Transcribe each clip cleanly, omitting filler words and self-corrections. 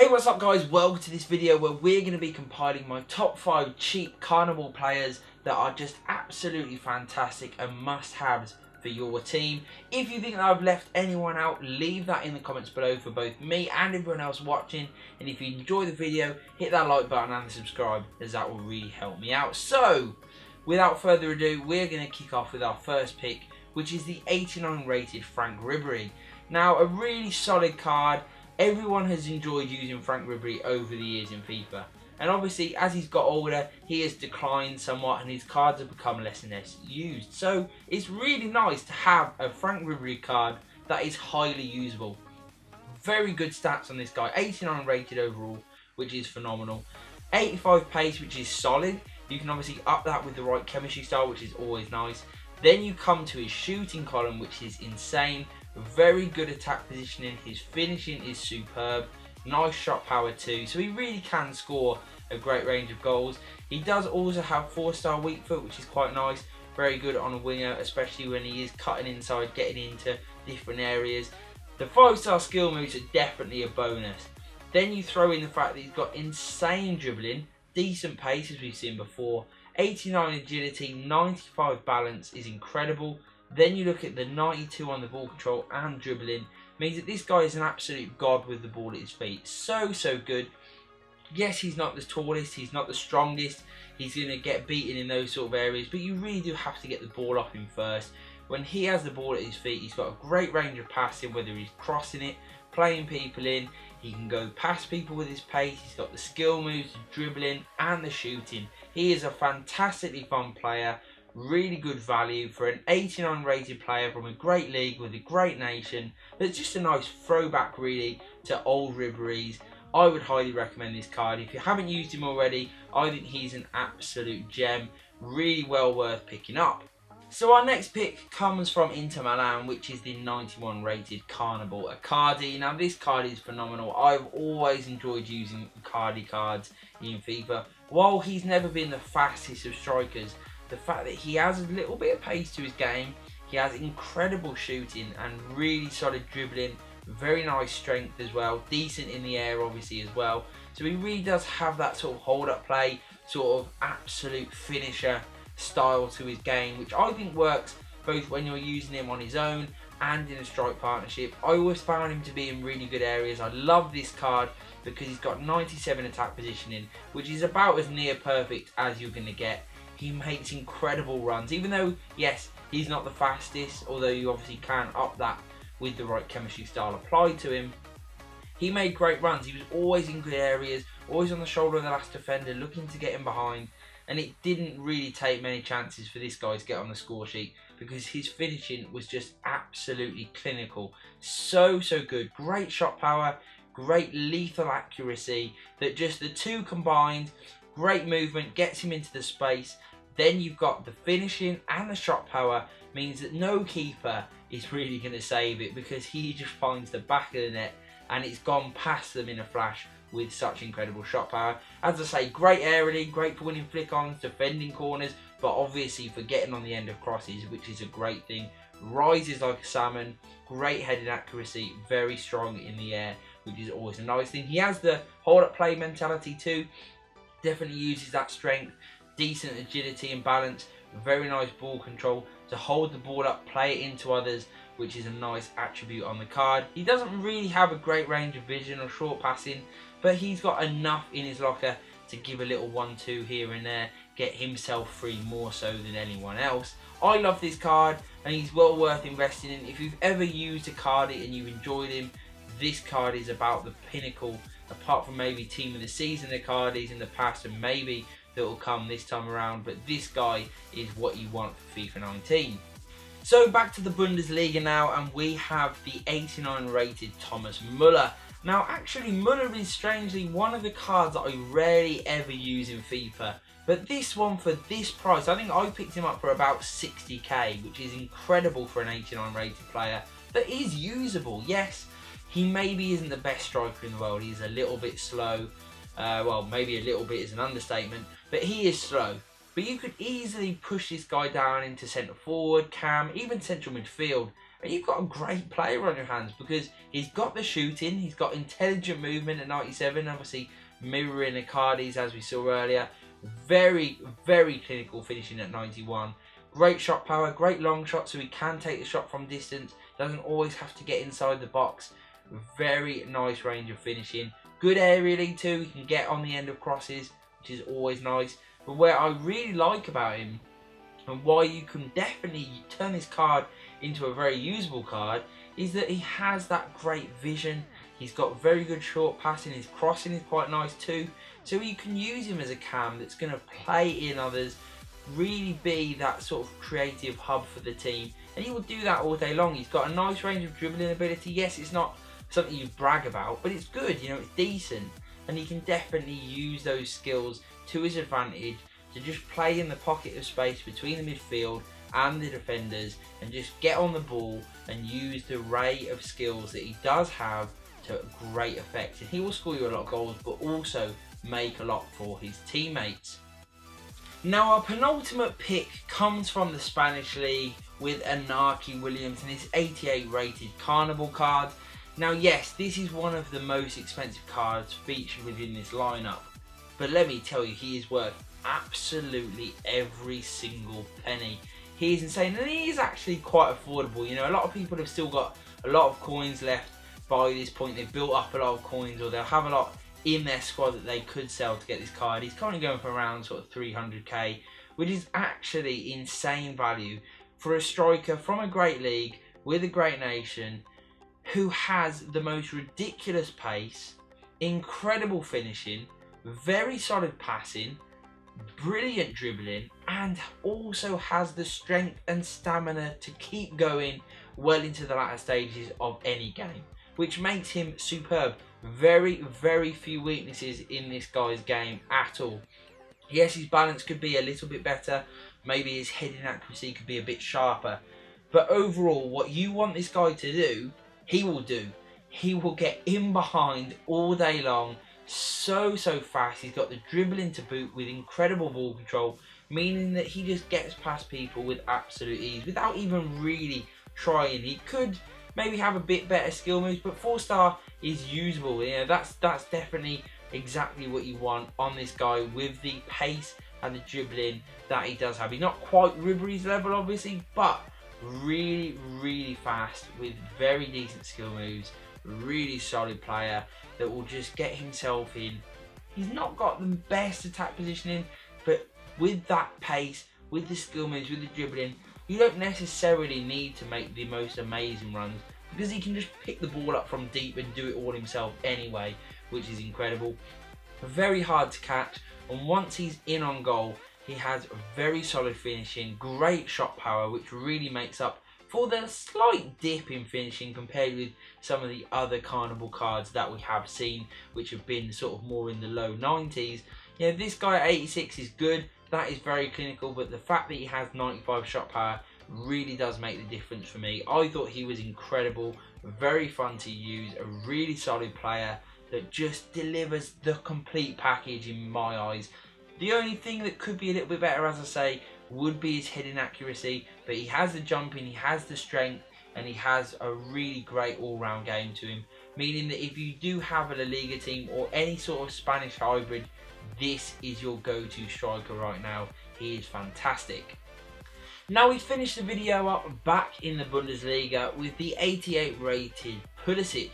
Hey, what's up guys, welcome to this video where we're going to be compiling my top 5 cheap Carnivall players that are just absolutely fantastic and must-haves for your team. If you think that I've left anyone out, leave that in the comments below for both me and everyone else watching. And if you enjoy the video, hit that like button and subscribe, as that will really help me out. So, without further ado, we're going to kick off with our first pick, which is the 89 rated Frank Ribery. Now, a really solid card. Everyone has enjoyed using Frank Ribery over the years in FIFA, and obviously as he's got older he has declined somewhat and his cards have become less and less used. So it's really nice to have a Frank Ribery card that is highly usable. Very good stats on this guy, 89 rated overall, which is phenomenal, 85 pace, which is solid. You can obviously up that with the right chemistry style, which is always nice. Then you come to his shooting column, which is insane. Very good attack positioning, his finishing is superb, nice shot power too, so he really can score a great range of goals. He does also have 4-star weak foot, which is quite nice, very good on a winger, especially when he is cutting inside, getting into different areas. The 5-star skill moves are definitely a bonus. Then you throw in the fact that he's got insane dribbling, decent pace as we've seen before, 89 agility, 95 balance is incredible. Then you look at the 92 on the ball control and dribbling, means that this guy is an absolute god with the ball at his feet. So good. Yes, he's not the tallest, he's not the strongest, he's going to get beaten in those sort of areas, but you really do have to get the ball off him first. When he has the ball at his feet, he's got a great range of passing, whether he's crossing it, playing people in, he can go past people with his pace, he's got the skill moves, the dribbling and the shooting. He is a fantastically fun player. Really good value for an 89 rated player from a great league with a great nation. It's just a nice throwback really to old Ribery's. I would highly recommend this card. If you haven't used him already, I think he's an absolute gem. Really well worth picking up. So our next pick comes from Inter Milan, which is the 91 rated Carniball Icardi. Now this card is phenomenal. I've always enjoyed using Icardi cards in FIFA. While he's never been the fastest of strikers, the fact that he has a little bit of pace to his game, he has incredible shooting and really solid dribbling, very nice strength as well, decent in the air obviously as well. So he really does have that sort of hold up play, sort of absolute finisher style to his game, which I think works both when you're using him on his own and in a strike partnership. I always found him to be in really good areas. I love this card because he's got 97 attack positioning, which is about as near perfect as you're going to get. He makes incredible runs, even though, yes, he's not the fastest, although you obviously can up that with the right chemistry style applied to him. He made great runs. He was always in good areas, always on the shoulder of the last defender, looking to get him behind. And it didn't really take many chances for this guy to get on the score sheet because his finishing was just absolutely clinical. So good. Great shot power, great lethal accuracy, that just the two combined. Great movement, gets him into the space. Then you've got the finishing and the shot power, means that no keeper is really going to save it because he just finds the back of the net and it's gone past them in a flash with such incredible shot power. As I say, great aerially, great for winning flick-ons, defending corners, but obviously for getting on the end of crosses, which is a great thing. Rises like a salmon, great heading accuracy, very strong in the air, which is always a nice thing. He has the hold-up play mentality too. Definitely uses that strength, decent agility and balance, very nice ball control to hold the ball up, play it into others, which is a nice attribute on the card. He doesn't really have a great range of vision or short passing, but he's got enough in his locker to give a little 1-2 here and there, get himself free more so than anyone else. I love this card and he's well worth investing in. If you've ever used Icardi and you've enjoyed him, this card is about the pinnacle, apart from maybe team of the season Icardis in the past and maybe that will come this time around, but this guy is what you want for FIFA 19. So back to the Bundesliga now, and we have the 89 rated Thomas Muller. Now actually Muller is strangely one of the cards that I rarely ever use in FIFA, but this one for this price, I think I picked him up for about 60k, which is incredible for an 89 rated player that is usable. Yes, he maybe isn't the best striker in the world, he's a little bit slow, well maybe a little bit is an understatement, but he is slow. But you could easily push this guy down into centre forward, cam, even central midfield, and you've got a great player on your hands, because he's got the shooting, he's got intelligent movement at 97, obviously mirroring Icardi's as we saw earlier. Very, very clinical finishing at 91. Great shot power, great long shot, so he can take the shot from distance, doesn't always have to get inside the box. Very nice range of finishing. Good aerially too, he can get on the end of crosses, which is always nice. But where I really like about him, and why you can definitely turn this card into a very usable card, is that he has that great vision. He's got very good short passing, his crossing is quite nice too. So you can use him as a cam that's going to play in others, really be that sort of creative hub for the team. And he will do that all day long. He's got a nice range of dribbling ability. Yes, it's not something you brag about, but it's good, you know, it's decent. And he can definitely use those skills to his advantage to just play in the pocket of space between the midfield and the defenders and just get on the ball and use the array of skills that he does have to great effect. And he will score you a lot of goals, but also make a lot for his teammates. Now our penultimate pick comes from the Spanish League with NRT Williamson, his 88 rated Carniball card. Now yes, this is one of the most expensive cards featured within this lineup, but let me tell you, he is worth absolutely every single penny. He is insane, and he is actually quite affordable. You know, a lot of people have still got a lot of coins left by this point. They've built up a lot of coins, or they'll have a lot in their squad that they could sell to get this card. He's currently going for around sort of 300k, which is actually insane value for a striker from a great league with a great nation who has the most ridiculous pace, incredible finishing, very solid passing, brilliant dribbling, and also has the strength and stamina to keep going well into the latter stages of any game, which makes him superb. Very, very few weaknesses in this guy's game at all. Yes, his balance could be a little bit better, maybe his heading accuracy could be a bit sharper, but overall what you want this guy to do, he will do. He will get in behind all day long, so fast. He's got the dribbling to boot with incredible ball control, meaning that he just gets past people with absolute ease without even really trying. He could maybe have a bit better skill moves, but 4-star is usable. You know, that's definitely exactly what you want on this guy with the pace and the dribbling that he does have. He's not quite Ribery's level obviously, but really, really fast with very decent skill moves. Really solid player that will just get himself in. He's not got the best attack positioning, but with that pace, with the skill moves, with the dribbling, you don't necessarily need to make the most amazing runs, because he can just pick the ball up from deep and do it all himself anyway, which is incredible. Very hard to catch, and once he's in on goal, he has very solid finishing, great shot power, which really makes up for the slight dip in finishing compared with some of the other Carniball cards that we have seen, which have been sort of more in the low 90s. You know, this guy at 86 is good, that is very clinical, but the fact that he has 95 shot power really does make the difference for me. I thought he was incredible, very fun to use, a really solid player that just delivers the complete package in my eyes. The only thing that could be a little bit better, as I say, would be his heading accuracy, but he has the jumping, he has the strength, and he has a really great all-round game to him, meaning that if you do have a La Liga team or any sort of Spanish hybrid, this is your go-to striker right now. He is fantastic. Now we finished the video up back in the Bundesliga with the 88 rated Pulisic.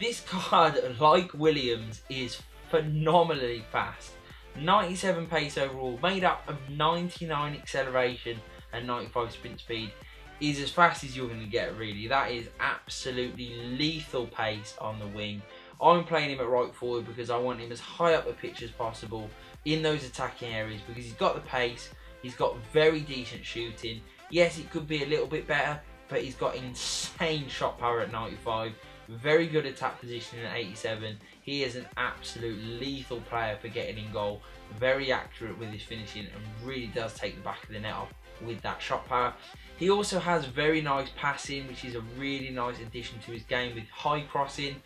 This card, like Williams, is phenomenally fast. 97 pace overall, made up of 99 acceleration and 95 sprint speed, is as fast as you're going to get really. That is absolutely lethal pace on the wing. I'm playing him at right forward because I want him as high up the pitch as possible in those attacking areas, because he's got the pace, he's got very decent shooting. Yes, it could be a little bit better, but he's got insane shot power at 95. Very good attack positioning at 87. He is an absolute lethal player for getting in goal. Very accurate with his finishing and really does take the back of the net off with that shot power. He also has very nice passing, which is a really nice addition to his game with high crossing,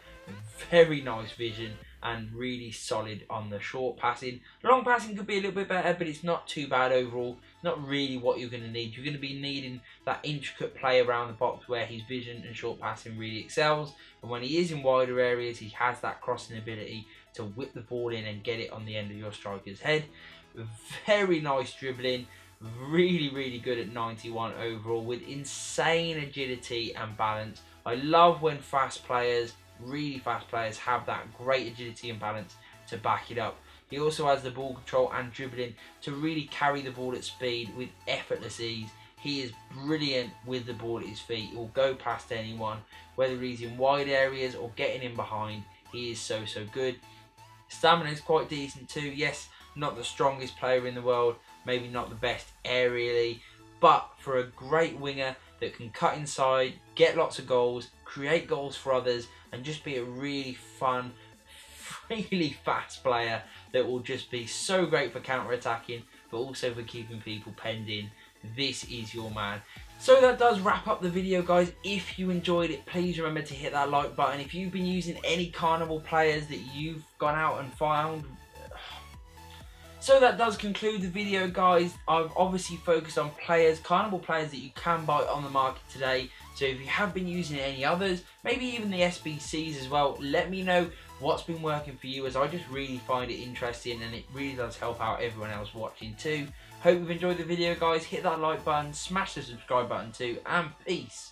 Very nice vision and really solid on the short passing. Long passing could be a little bit better, but it's not too bad overall. It's not really what you're going to need. You're going to be needing that intricate play around the box where his vision and short passing really excels. And when he is in wider areas, he has that crossing ability to whip the ball in and get it on the end of your striker's head. Very nice dribbling. Really good at 91 overall with insane agility and balance. I love when fast players, really fast players, have that great agility and balance to back it up. He also has the ball control and dribbling to really carry the ball at speed with effortless ease. He is brilliant with the ball at his feet. He will go past anyone, whether he's in wide areas or getting in behind. He is so good. Stamina is quite decent too. Yes, not the strongest player in the world, maybe not the best aerially, but for a great winger that can cut inside, get lots of goals, create goals for others, and just be a really fun, really fast player that will just be so great for counter-attacking, but also for keeping people penned in. This is your man. So that does wrap up the video, guys. If you enjoyed it, please remember to hit that like button. If you've been using any Carnival players that you've gone out and found. So that does conclude the video, guys. I've obviously focused on players, Carnival players that you can buy on the market today. So if you have been using any others, maybe even the SBCs as well, let me know what's been working for you, as I just really find it interesting and it really does help out everyone else watching too. Hope you've enjoyed the video, guys. Hit that like button, smash the subscribe button too, and peace.